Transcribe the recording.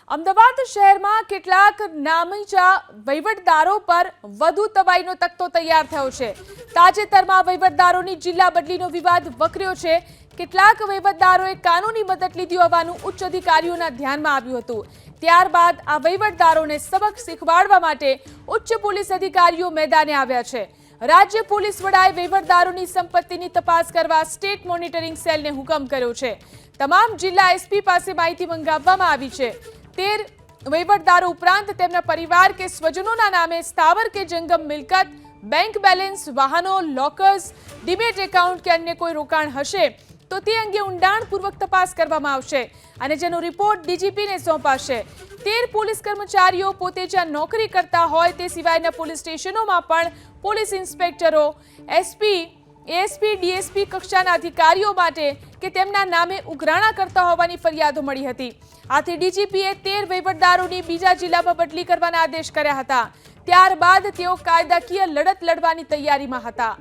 અમદાવાદ શહેરમાં કેટલાક નામીચા વહીવટદારો પર વધુ તબાહીનો તખ્તો તૈયાર થયો છે। તાજેતરમાં વહીવટદારોની જિલ્લા બદલીનો વિવાદ વકર્યો છે। કેટલાક વહીવટદારોએ કાનૂની મદદ લીધી હોવાનું ઉચ્ચ અધિકારીઓના ધ્યાનમાં આવ્યું હતું। ત્યારબાદ આ વહીવટદારોને સબક શીખવાડવા માટે ઉચ્ચ પોલીસ અધિકારીઓ મેદાને આવ્યા છે। રાજ્ય પોલીસ વડાએ વહીવટદારોની સંપત્તિની તપાસ કરવા સ્ટેટ મોનિટરિંગ સેલને હુકમ કર્યો છે। તમામ જિલ્લા એસપી પાસે માહિતી મંગાવવામાં આવી છે। 13 વહીવટદારો ઉપરાંત તેમના પરિવાર કે સ્વજનોના નામે સ્થાવર કે જંગમ મિલકત, બેંક બેલેન્સ, વાહનો, લોકર્સ, ડીમેટ એકાઉન્ટ કે અન્ય કોઈ રોકાણ હશે તો તે અંગે ઊંડાણપૂર્વક તપાસ કરવામાં આવશે અને જેનો રિપોર્ટ ડીજીપીને સોંપાશે। 13 પોલીસ કર્મચારીઓ પોતે જ્યાં નોકરી કરતા હોય તે સિવાયના પોલીસ સ્ટેશનોમાં પણ પોલીસ ઇન્સ્પેક્ટરો, એસપી, એએસપી, ડીએસપી કક્ષાના અધિકારીઓ માટે કે તેમના નામે ઉઘરાણા કરતા હોવાની ફરિયાદો મળી હતી। આથી ડીજીપીએ 13 વહીવટદારોની બીજા જિલ્લામાં બદલી કરવાના આદેશ કર્યા હતા। ત્યારબાદ તેઓ કાયદાકીય લડત લડવાની તૈયારીમાં હતા।